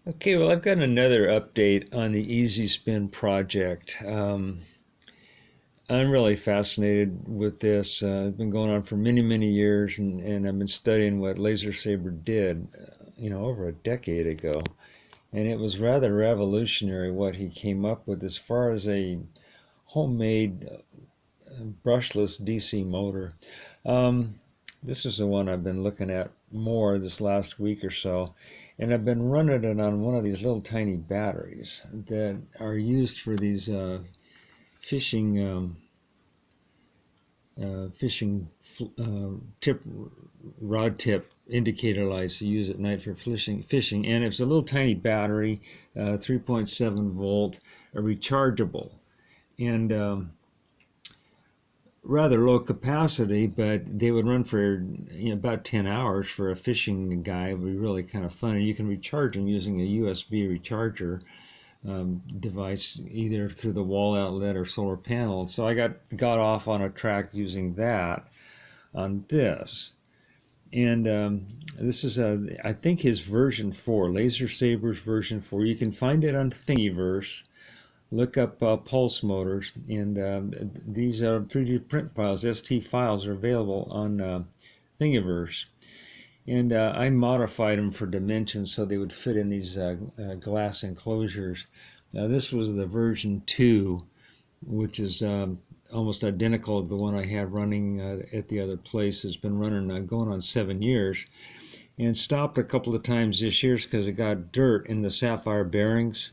Okay, well, I've got another update on the EZ-Spin project. I'm really fascinated with this. It's been going on for many, many years, and I've been studying what Lasersaber did, over a decade ago. And it was rather revolutionary what he came up with as far as a homemade brushless DC motor. Um, this is the one I've been looking at more this last week or so, and I've been running it on one of these little tiny batteries that are used for these fishing fishing tip rod tip indicator lights to use at night for fishing. And it's a little tiny battery, 3.7 volt, a rechargeable, and rather low capacity, but they would run for about 10 hours for a fishing guy. It would be really kind of fun. And you can recharge them using a USB recharger device, either through the wall outlet or solar panel. So I got off on a track using that on this. And this is, I think, his version 4, Lasersaber's version 4. You can find it on Thingiverse. Look up pulse motors, and these 3D print files, ST files, are available on Thingiverse. And I modified them for dimensions so they would fit in these glass enclosures. Now this was the version 2, which is almost identical to the one I had running at the other place. It's been running going on 7 years, and stopped a couple of times this year because it got dirt in the sapphire bearings.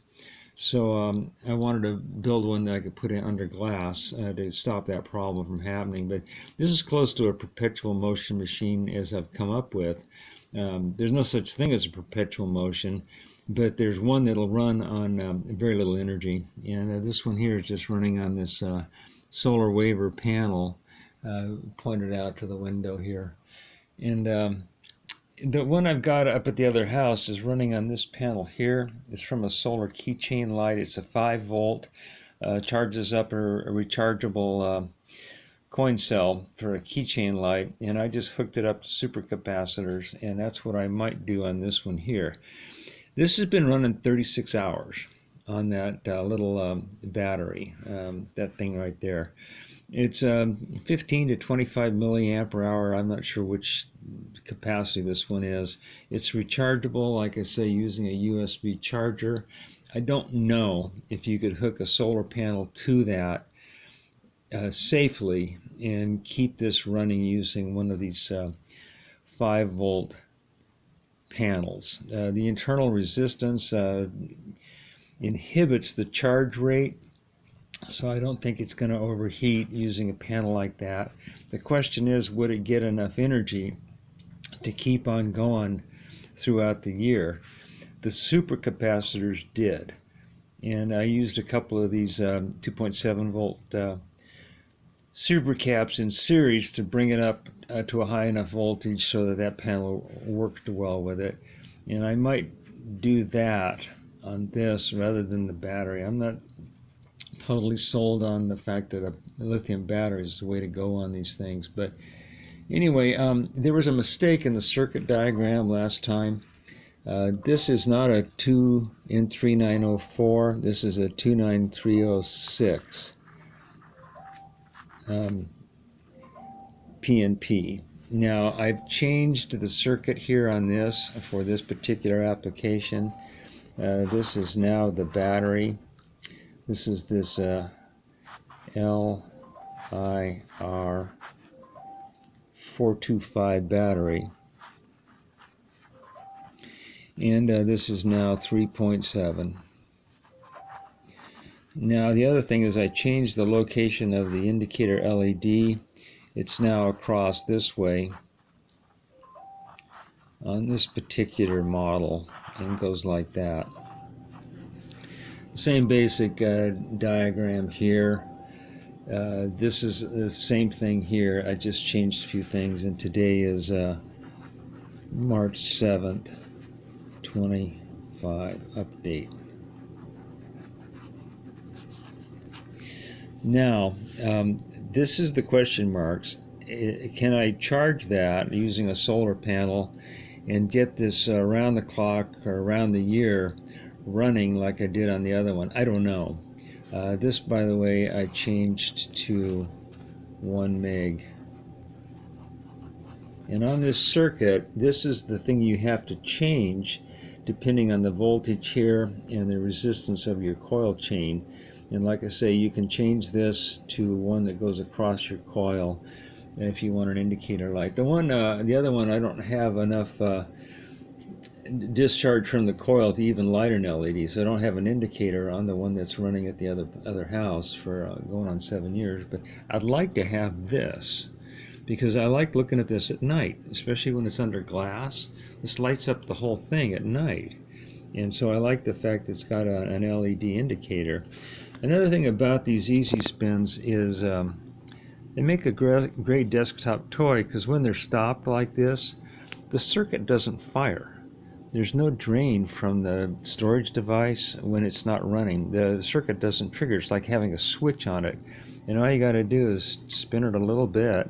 So I wanted to build one that I could put in under glass to stop that problem from happening. But this is close to a perpetual motion machine as I've come up with. There's no such thing as a perpetual motion, but there's one that'll run on very little energy. And this one here is just running on this solar waiver panel pointed out to the window here. And the one I've got up at the other house is running on this panel here. It's from a solar keychain light. It's a 5 volt, charges up a rechargeable coin cell for a keychain light, and I just hooked it up to supercapacitors, and that's what I might do on this one here. This has been running 36 hours on that little battery, that thing right there. It's 15 to 25 milliamp hour. I'm not sure which capacity this one is. It's rechargeable, like I say, using a USB charger. I don't know if you could hook a solar panel to that safely and keep this running using one of these 5 volt panels. The internal resistance inhibits the charge rate, so I don't think it's going to overheat using a panel like that. The question is, would it get enough energy to keep on going throughout the year? The supercapacitors did, and I used a couple of these 2.7 volt supercaps in series to bring it up to a high enough voltage so that that panel worked well with it. And I might do that on this rather than the battery. I'm not totally sold on the fact that a lithium battery is the way to go on these things. But anyway, there was a mistake in the circuit diagram last time. This is not a 2N3904. This is a 29306 PNP. Now I've changed the circuit here on this for this particular application. This is now the battery. This is this LIR 425 battery, and this is now 3.7. Now the other thing is I changed the location of the indicator LED. It's now across this way on this particular model, and goes like that. Same basic diagram here. This is the same thing here. I just changed a few things, and today is March 7th, 25 update. Now, this is the question marks. Can I charge that using a solar panel and get this around the clock or around the year running like I did on the other one. I don't know. This, by the way, I changed to 1 meg. And on this circuit, this is the thing you have to change depending on the voltage here and the resistance of your coil chain. And like I say, you can change this to one that goes across your coil if you want an indicator light. The other one, I don't have enough discharge from the coil to even light an LED, so I don't have an indicator on the one that's running at the other house for going on 7 years. But I'd like to have this, because I like looking at this at night, especially when it's under glass. This lights up the whole thing at night, and so I like the fact that it's got an LED indicator. Another thing about these EZ-Spins is they make a great desktop toy, because when they're stopped like this, the circuit doesn't fire. There's no drain from the storage device when it's not running. The circuit doesn't trigger. It's like having a switch on it, and all you got to do is spin it a little bit,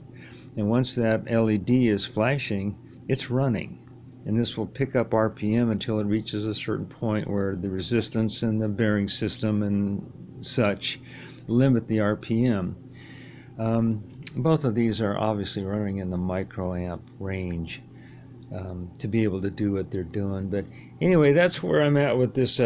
and once that LED is flashing, it's running. And this will pick up RPM until it reaches a certain point where the resistance and the bearing system and such limit the RPM. Both of these are obviously running in the microamp range to be able to do what they're doing. But anyway, that's where I'm at with this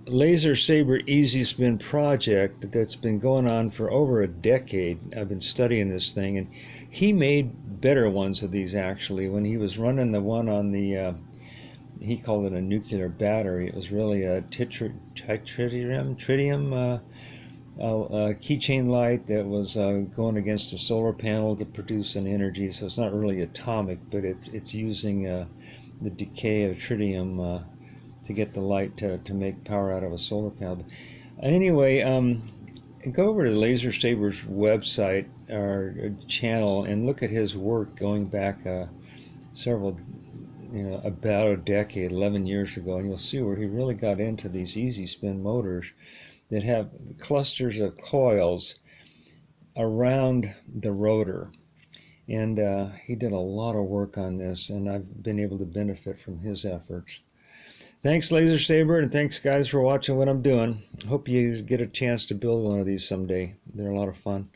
Lasersaber EZ-Spin project that's been going on for over a decade. I've been studying this thing, and he made better ones of these actually. When he was running the one on the he called it a nuclear battery. It was really a tritium keychain light that was going against a solar panel to produce an energy. So it's not really atomic, but it's using the decay of tritium to get the light to make power out of a solar panel. But anyway, go over to Lasersaber's website or channel and look at his work going back several, about a decade, 11 years ago, and you'll see where he really got into these EZ-Spin motors that have clusters of coils around the rotor. And he did a lot of work on this, and I've been able to benefit from his efforts. Thanks, Lasersaber, and thanks, guys, for watching what I'm doing. Hope you get a chance to build one of these someday. They're a lot of fun.